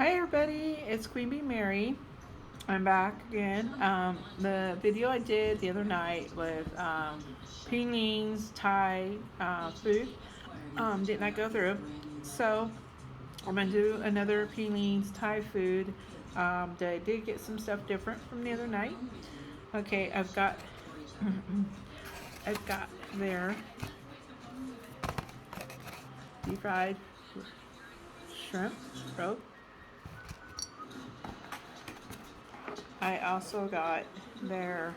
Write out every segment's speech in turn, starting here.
Hi everybody, it's Queen Bee Mary. I'm back again. The video I did the other night with Pingling's Thai food did not go through. So I'm going to do another Pingling's Thai food. I did get some stuff different from the other night. Okay, I've got their deep fried shrimp rope. I also got their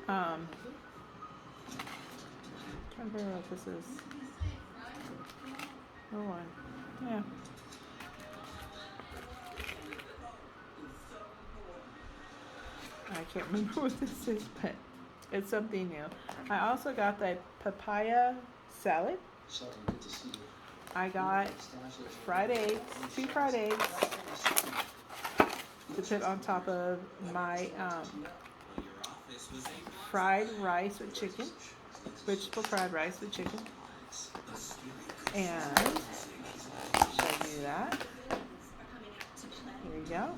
trying to figure out what this is. No one. Yeah. I can't remember what this is, but it's something new. I also got the papaya salad. I got fried eggs, 2 fried eggs to put on top of my fried rice with chicken, vegetable fried rice with chicken. And show you that. Here you go.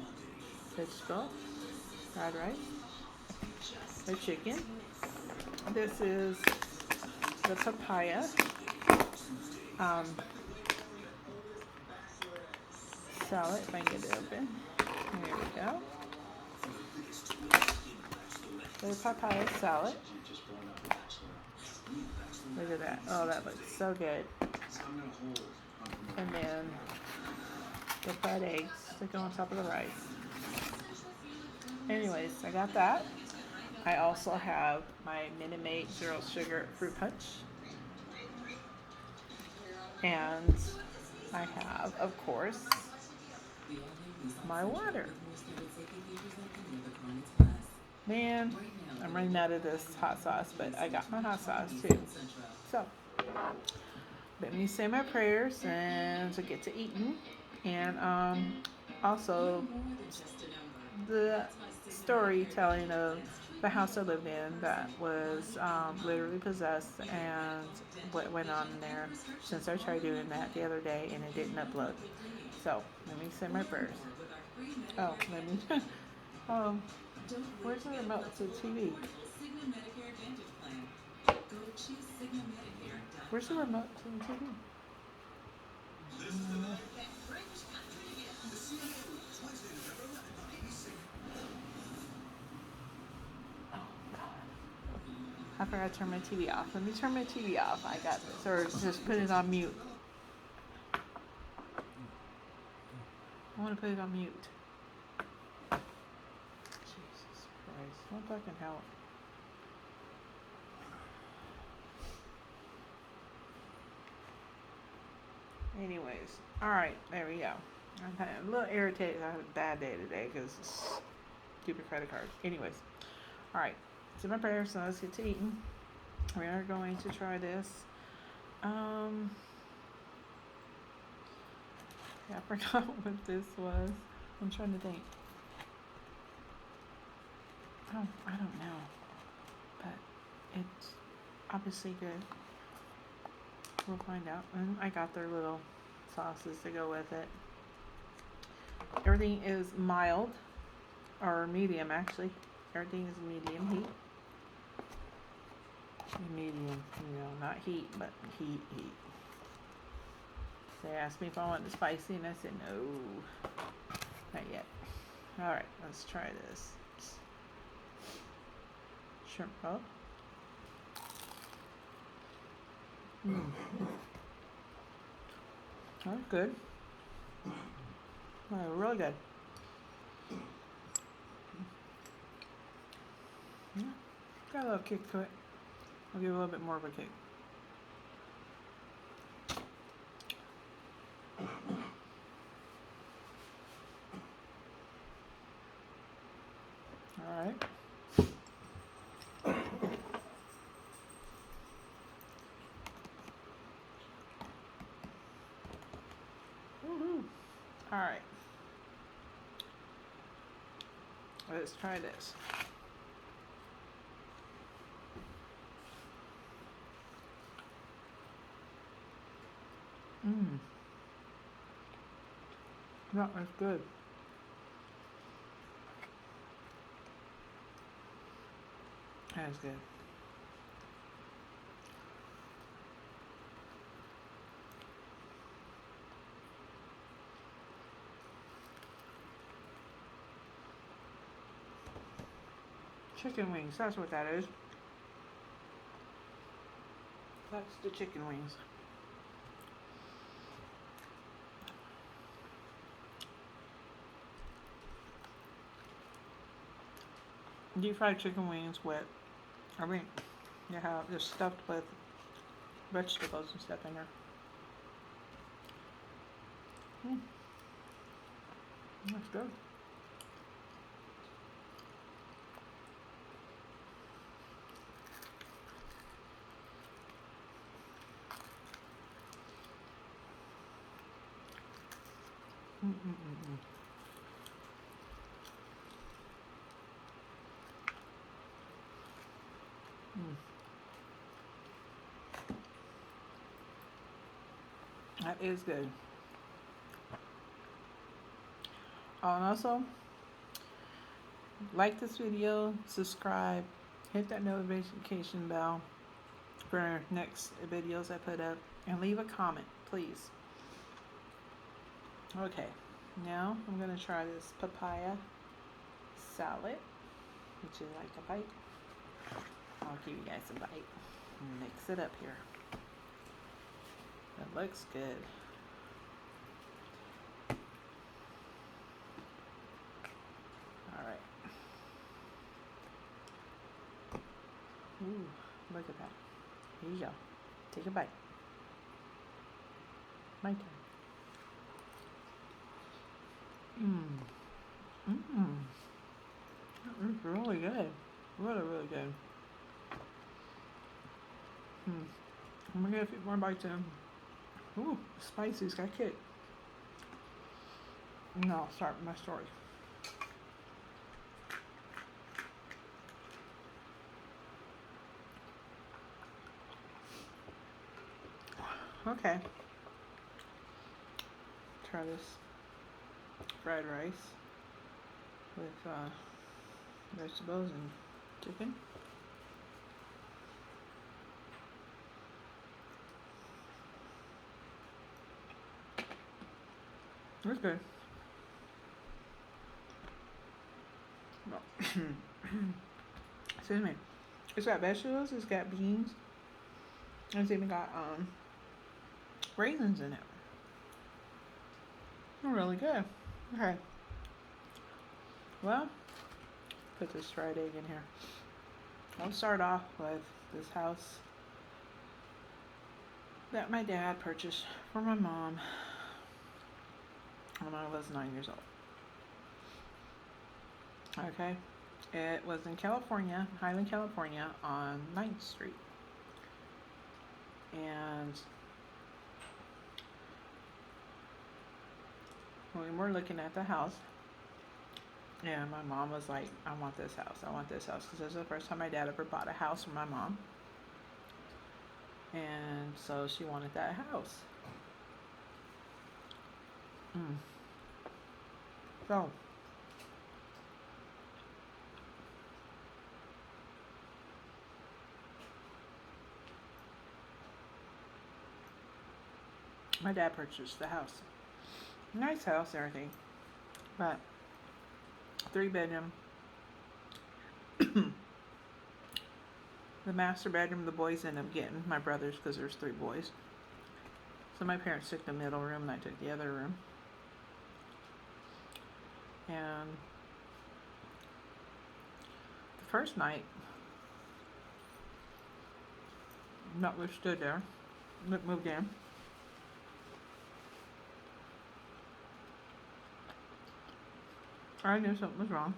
Vegetable fried rice with chicken. This is the papaya salad, if I can get it open. There we go. The papaya salad. Look at that. Oh, that looks so good. And then the fried eggs that go on top of the rice. Anyways, I got that. I also have my Minute Maid Zero Sugar Fruit Punch. And I have, of course, my water. Man, I'm running out of this hot sauce, but I got my hot sauce too. So, let me say my prayers and to get to eating. And also the storytelling of the house I lived in that was literally possessed and what went on in there since I tried doing that the other day and it didn't upload. So, let me say my prayers. Oh, let me. um, where's the remote to the TV? Where's the remote to the TV? I forgot to turn my TV off. Let me turn my TV off. I got this. Or just put it on mute. I want to put it on mute. Jesus Christ. What fucking hell? Anyways. Alright, there we go. I'm a little irritated. I had a bad day today because stupid credit card. Anyways. Alright. So my prayers, so let's get to eating. We are going to try this. Yeah, I forgot what this was. I'm trying to think. Oh, I don't know. But it's obviously good. We'll find out. And I got their little sauces to go with it. Everything is mild. Or medium, actually. Everything is medium heat. Medium, not heat, but heat. They asked me if I wanted spicy, and I said no. Not yet. Alright, let's try this. Shrimp roll. Oh, good. Oh, really good. Yeah, got a little kick to it. I'll give it a little bit more of a kick. Alright. Alright. Let's try this. No, it's good. That's good. Chicken wings, that's what that is. That's the chicken wings. Deep fried chicken wings with, I mean, you have just stuffed with vegetables and stuff in there. Mm, that's good. Mm-mm-mm-mm. Mm. That is good. Oh, and also, like this video, subscribe, hit that notification bell for next videos I put up, and leave a comment, please. Okay, now I'm gonna try this papaya salad. Would you like a bite? I'll give you guys a bite. Mix it up here. It looks good. All right. Ooh, look at that. Here you go. Take a bite. My turn. Mmm. Mmm. It's really good. Really, really good. Hmm. I'm gonna get a few more bites in. Ooh, spicy's got kick. No, I'll start my story. Okay. Try this fried rice with vegetables and chicken. It's good. Well, excuse me. It's got vegetables. It's got beans. It's even got raisins in it. They're really good. Okay. Well, put this fried egg in here. I'll start off with this house that my dad purchased for my mom when I was 9 years old. Okay. It was in California, Highland, California, on 9th Street. And when we were looking at the house, and my mom was like, I want this house. I want this house. Because this is the first time my dad ever bought a house for my mom. And so she wanted that house. So, my dad purchased the house. Nice house, everything. But 3 bedroom. The master bedroom the boys ended up getting, my brothers, because there's 3 boys. So my parents took the middle room and I took the other room. And the first night that we stood there, moved in, I knew something was wrong.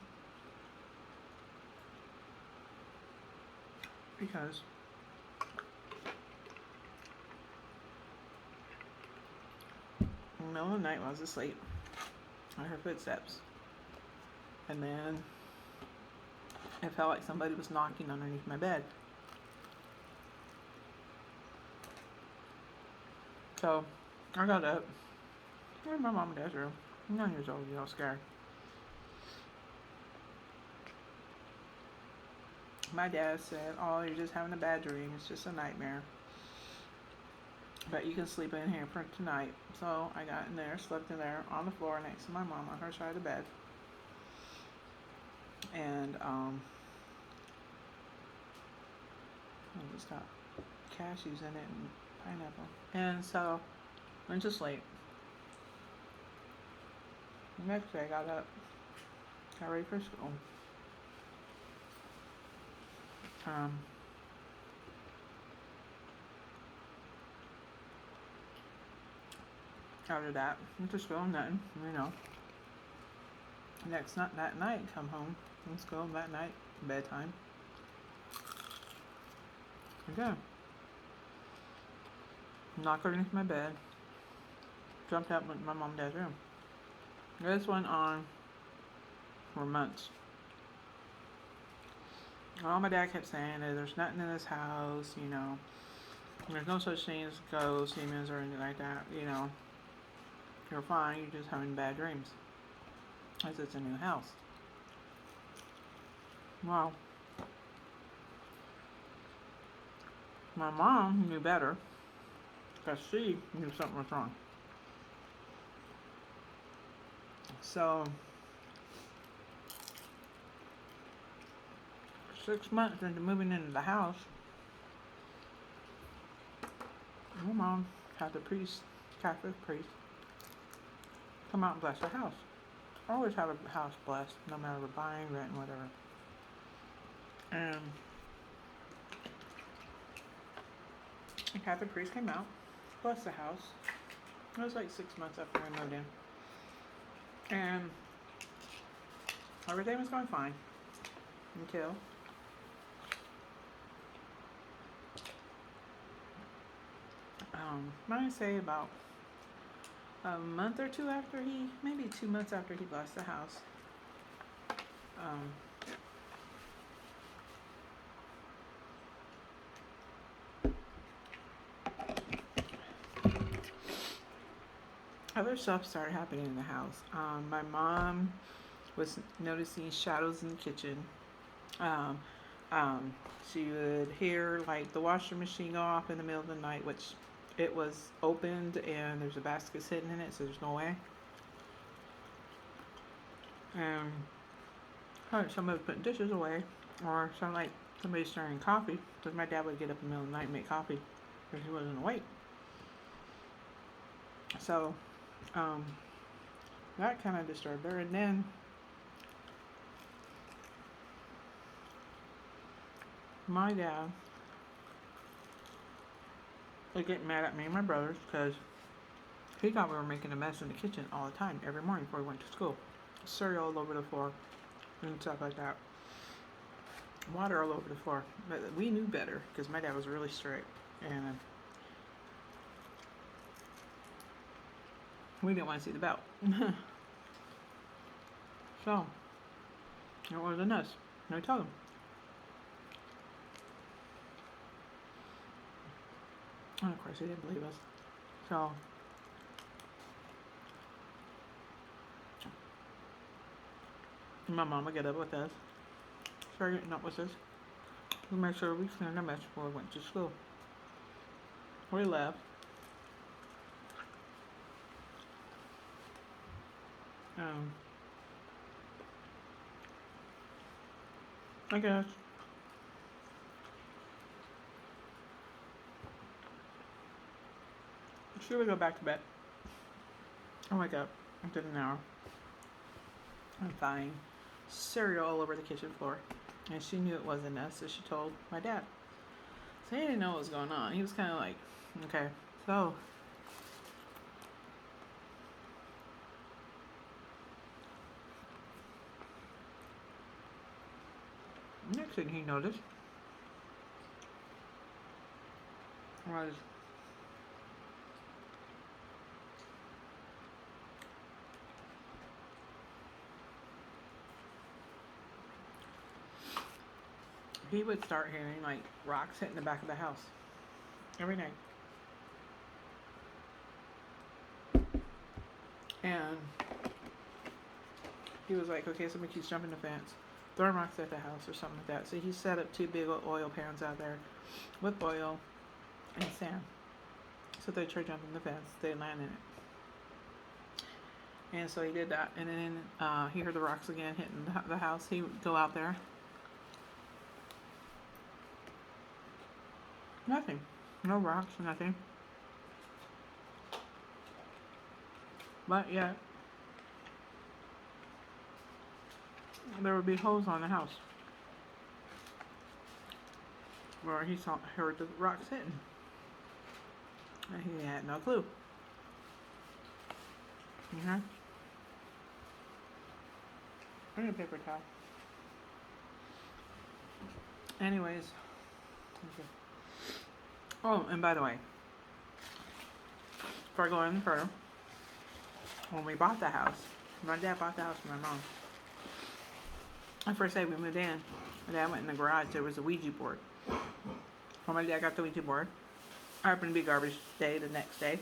Because in the middle of the night while I was asleep, I heard footsteps. And then it felt like somebody was knocking underneath my bed. So I got up. Where's my mom and dad's room? You're 9 years old, you don't scare. My dad said, "Oh, you're just having a bad dream. It's just a nightmare. But you can sleep in here for tonight." So I got in there, slept in there on the floor next to my mom on her side of the bed. And I just got cashews in it and pineapple. And so went to sleep. The next day I got up, got ready for school. After that, went to school, nothing, you know. Next night, that night, come home from school that night, bedtime. Again, knocked underneath my bed, jumped up, went to my mom and dad's room. This went on for months. All my dad kept saying is there's nothing in this house, you know. There's no such thing as ghosts, demons, or anything like that, you know. You're fine, you're just having bad dreams. As it's a new house. Well, my mom knew better because she knew something was wrong. So, 6 months into moving into the house, my mom had the priest, Catholic priest, come out and bless the house. I always have a house blessed, no matter if we're buying, renting, whatever. And the Catholic priest came out, blessed the house. It was like 6 months after we moved in. And everything was going fine until I say about a month or two after maybe 2 months after he blessed the house, other stuff started happening in the house. My mom was noticing shadows in the kitchen. She would hear like the washer machine go off in the middle of the night, which it was opened and there's a basket sitting in it, so there's no way. And somebody was putting dishes away, or sounded like somebody stirring coffee, because my dad would get up in the middle of the night and make coffee because he wasn't awake. So that kind of disturbed her. And then my dad would get mad at me and my brothers because he thought we were making a mess in the kitchen all the time, every morning before we went to school. Cereal all over the floor and stuff like that. Water all over the floor. But we knew better because my dad was really strict, and we didn't want to see the belt. So it wasn't us. And I told him. And of course he didn't believe us. So my mom would get up with us, start getting up with us. We made sure we cleaned our mess before we went to school. We left. I guess she would go back to bed. I wake up within an hour. I'm fine. Cereal all over the kitchen floor. And she knew it wasn't us, so she told my dad. So he didn't know what was going on. He was kind of like, okay, so next thing he noticed was he would start hearing like rocks hitting the back of the house every night. And he was like, okay, somebody keeps jumping the fence, throwing rocks at the house or something like that. So he set up 2 big oil pans out there with oil and sand. So they tried jumping the fence. They landed in it. And so he did that. And then he heard the rocks again hitting the house. He would go out there. Nothing. No rocks, nothing. But yet, there would be holes on the house where he heard the rocks hitting. And he had no clue. I need a paper towel. Anyways. Okay. Oh, and by the way, before I go any further, when we bought the house, my dad bought the house for my mom. The first day we moved in, my dad went in the garage. There was a Ouija board. When my dad got the Ouija board, I happened to be garbage day the next day.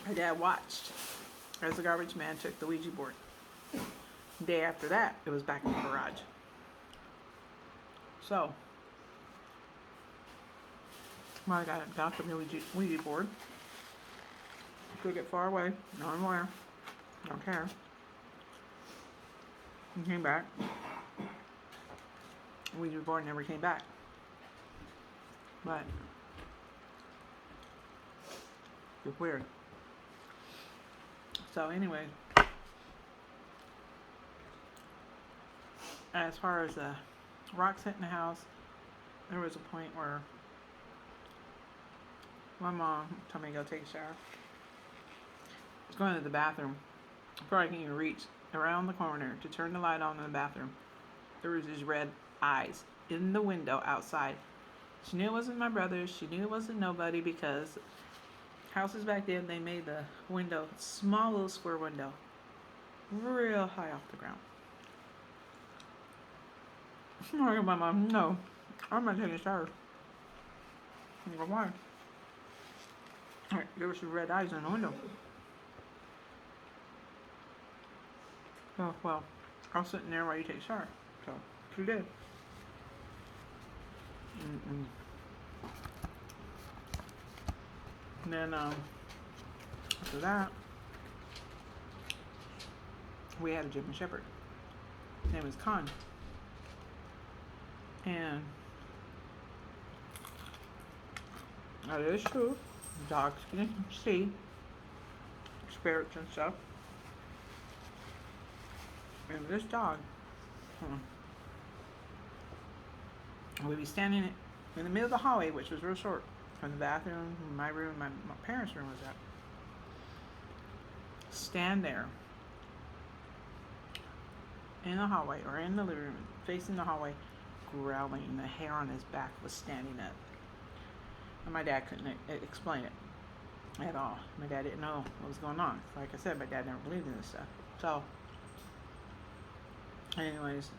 My dad watched as the garbage man took the Ouija board. The day after that, it was back in the garage. So, my dad got the Ouija board. Took it far away, no one where, don't care. He came back. The Ouija board never came back. But it's weird. So anyway, as far as the rocks hitting the house, there was a point where my mom told me to go take a shower. I was going to the bathroom before I can even reach around the corner to turn the light on in the bathroom. There was these red eyes in the window outside. She knew it wasn't my brother. She knew it wasn't nobody because houses back then, they made the window small little square window, real high off the ground. I look at my mom, no, I'm not taking a shower. I go, why? Alright, there were some red eyes in the window. Oh, well, I was sitting there while you take a shower. So, she did. And then, after that, we had a German Shepherd. His name was Con. And that is true. Dogs can see spirits and stuff. And this dog, we'd be standing in the middle of the hallway, which was real short, from the bathroom, my room, my parents' room was at. Stand there in the hallway or in the living room, facing the hallway, growling. The hair on his back was standing up. And my dad couldn't explain it at all. My dad didn't know what was going on. Like I said, my dad never believed in this stuff. So, anyways,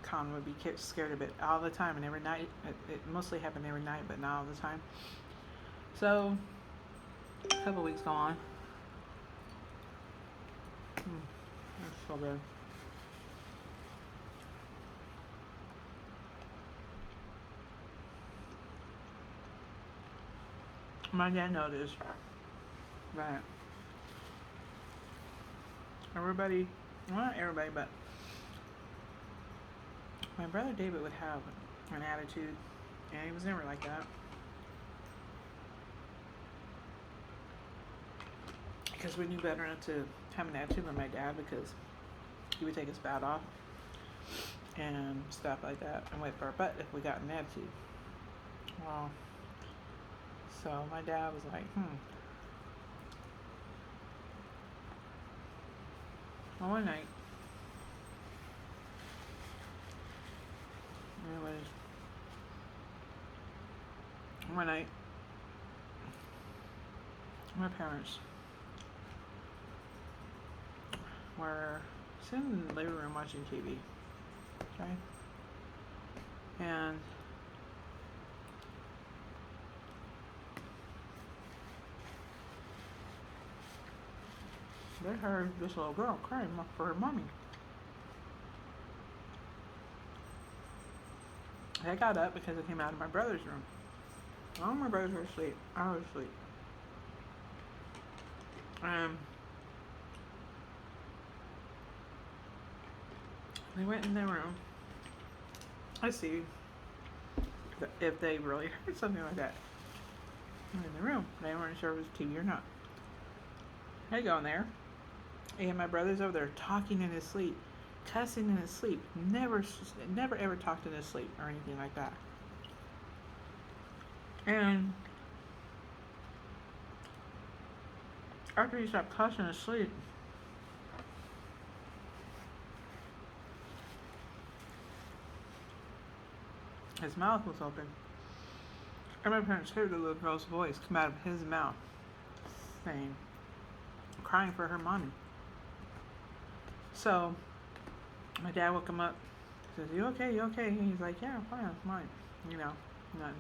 Con would be scared of it all the time and every night. It mostly happened every night, but not all the time. So, a couple weeks go on. That's so bad. My dad noticed that everybody, well, not everybody, but my brother David would have an attitude, and he was never like that. Because we knew better not to have an attitude with my dad because he would take his bat off and stuff like that and wait for our butt if we got an attitude. Well, so my dad was like, Well, one night, my parents were sitting in the living room watching TV, okay? And they heard this little girl crying for her mommy. They got up because it came out of my brother's room. All my brothers were asleep. I was asleep. They went in their room. I see if they really heard something like that in the room. They weren't sure if it was TV or not. They go in there, and my brother's over there talking in his sleep, cussing in his sleep. Never ever talked in his sleep or anything like that. And after he stopped cussing in his sleep, his mouth was open. And my parents heard the little girl's voice come out of his mouth, saying, crying for her mommy. So my dad woke him up. He says, "You okay? You okay?" And he's like, "Yeah, I'm fine. I'm fine." You know, nothing.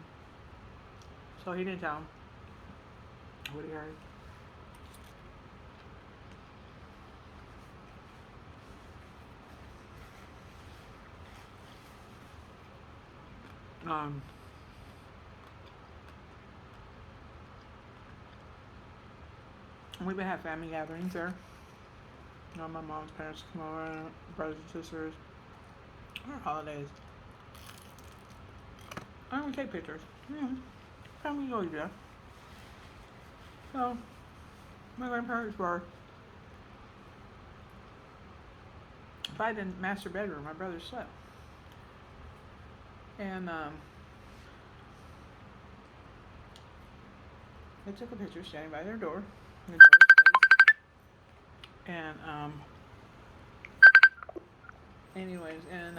So he didn't tell him what he heard. We would have family gatherings there. You know, my mom's parents come over, brothers and sisters, or holidays. And we take pictures. Yeah, family always do. So, my grandparents were by the master bedroom. My brother slept. And, they took a picture standing by their door. The door was closed. And, anyways, and,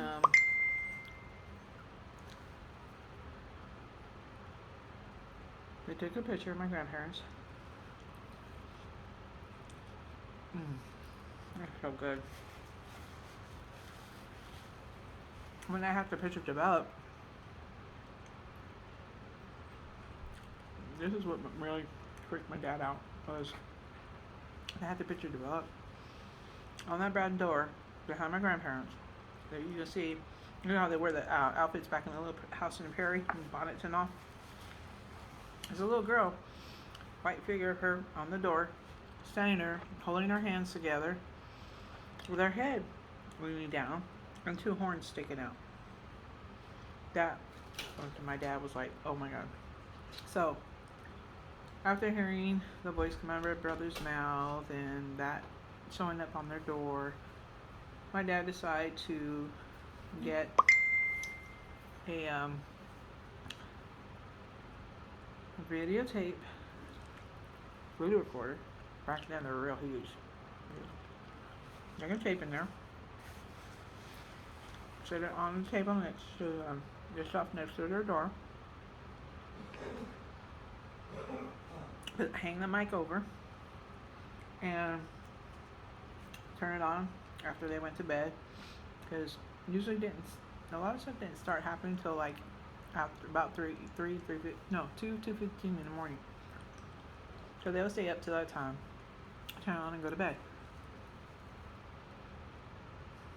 they took a picture of my grandparents. That's so good. When I had the picture developed, this is what really freaked my dad out, was I had the picture developed. On that bad door behind my grandparents, there you can see, you know how they wear the outfits back in the little house in the prairie, and bonnets and all? There's a little girl, white figure of her on the door, standing there, holding her hands together, with her head leaning down, and two horns sticking out. That, my dad was like, oh my god. So, after hearing the voice come out of her brother's mouth, and that showing up on their door, my dad decided to get a videotape video recorder. Back then they were real huge. Like a tape in there. Set it on the table next to just up next to their door. Hang the mic over and turn it on after they went to bed, because usually a lot of stuff didn't start happening until like after about 2:15 in the morning. So they'll stay up till that time, turn it on and go to bed.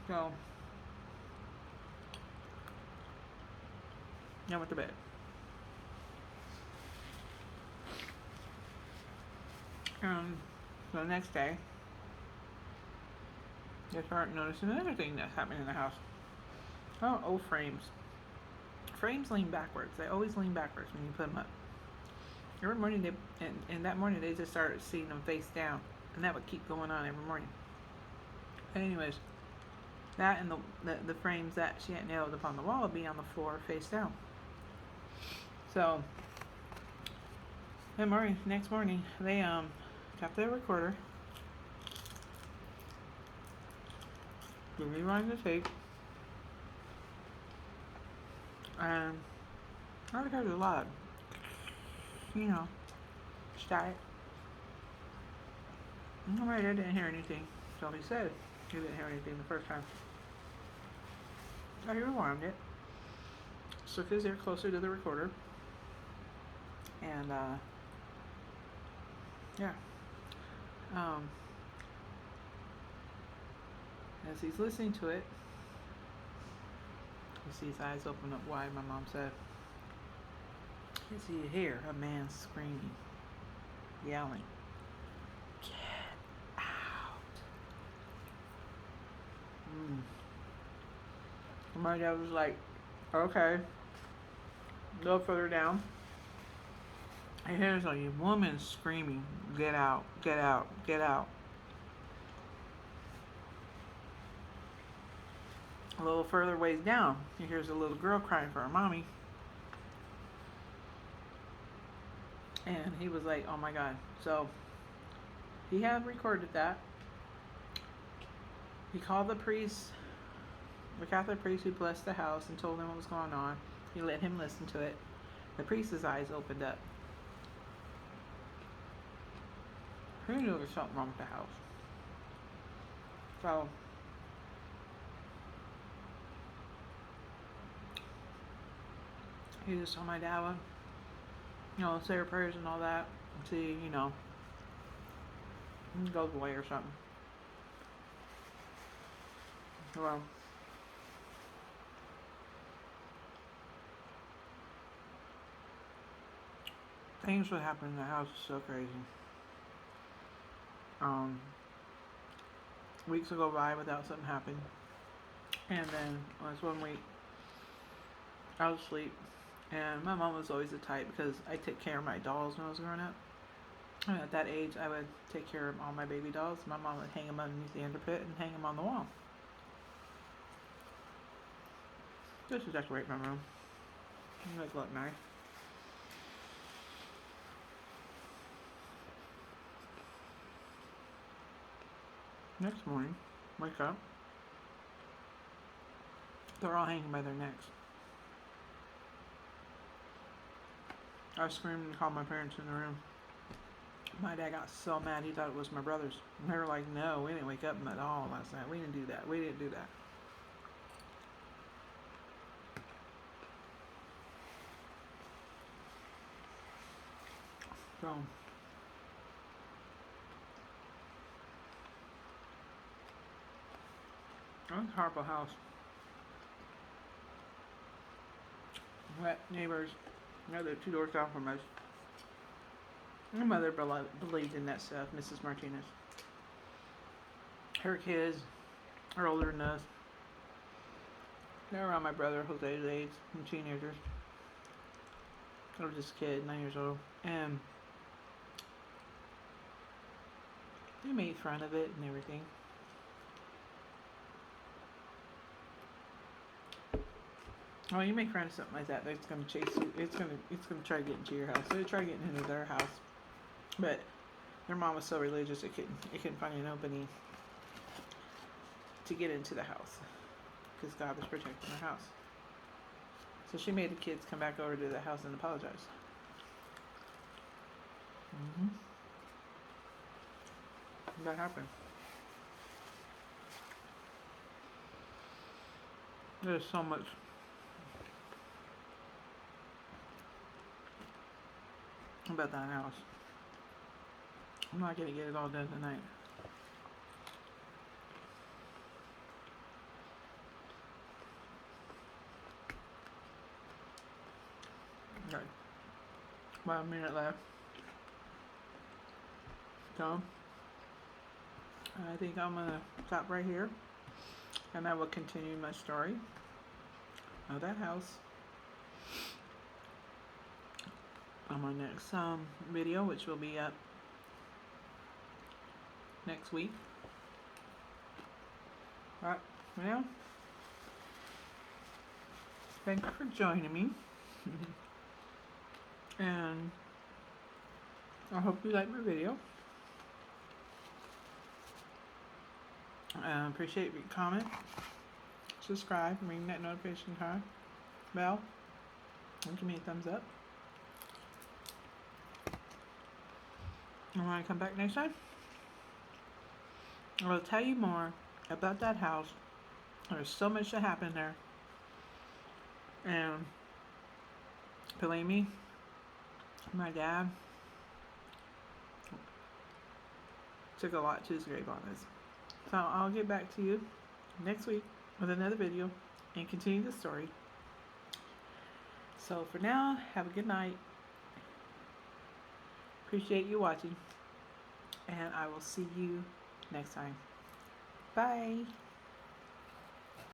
So I went to bed. So the next day, they start noticing another thing that's happening in the house. Oh, old frames. Frames lean backwards. They always lean backwards when you put them up. Every morning, and that morning they just started seeing them face down, and that would keep going on every morning. But anyways, that and the frames that she had nailed up on the wall would be on the floor face down. So next morning, they got the recorder, they rewind the tape, and I heard a lot, static. Alright, I didn't hear anything. So he said he didn't hear anything the first time. So he rewound it, stuck his ear closer to the recorder, and As he's listening to it, you see his eyes open up wide. My mom said, "As you hear a man screaming, yelling, 'Get out!'" And my dad was like, "Okay." A little further down, he hears a woman screaming, "Get out, get out, get out." A little further ways down, he hears a little girl crying for her mommy. And he was like, "Oh my God." So he had recorded that. He called the priest, the Catholic priest who blessed the house, and told him what was going on. He let him listen to it. The priest's eyes opened up. Who knew there was something wrong with the house? So he just told my dad, say your prayers and all that, and see, it goes away or something. Well, things would happen in the house is so crazy. Weeks would go by without something happening. And then it was one week, I was asleep, and my mom was always the type, because I took care of my dolls when I was growing up. And at that age, I would take care of all my baby dolls. My mom would hang them underneath the underpit and hang them on the wall. Just to decorate my room. Make it look nice. Next morning, wake up. They're all hanging by their necks. I screamed and called my parents in the room. My dad got so mad, he thought it was my brothers. And they were like, "No, we didn't wake up at all last night. We didn't do that. We didn't do that." So, it was a horrible house. We had neighbors, they're 2 doors down from us. My mother believed in that stuff, Mrs. Martinez. Her kids are older than us. They're around my brother Jose's age, and teenagers. I was just a kid, 9 years old. And they made fun of it and everything. Oh, you make fun of something like that, it's gonna chase you. It's gonna try to get into your house. So they tried getting into their house, but their mom was so religious it couldn't find an opening to get into the house, because God was protecting their house. So she made the kids come back over to the house and apologize. That happened. There's so much about that house. I'm not gonna get it all done tonight. Okay. About a minute left. So I think I'm gonna stop right here, and I will continue my story of that house on my next video, which will be up next week. Alright, well, thank you for joining me. And I hope you like my video. Appreciate your comment, subscribe, ring that notification bell, and give me a thumbs up. And when I come back next time, I will tell you more about that house. There's so much that happened there. And believe me, my dad took a lot to his grave on this. So I'll get back to you next week with another video and continue the story. So for now, have a good night. Appreciate you watching. And I will see you next time. Bye.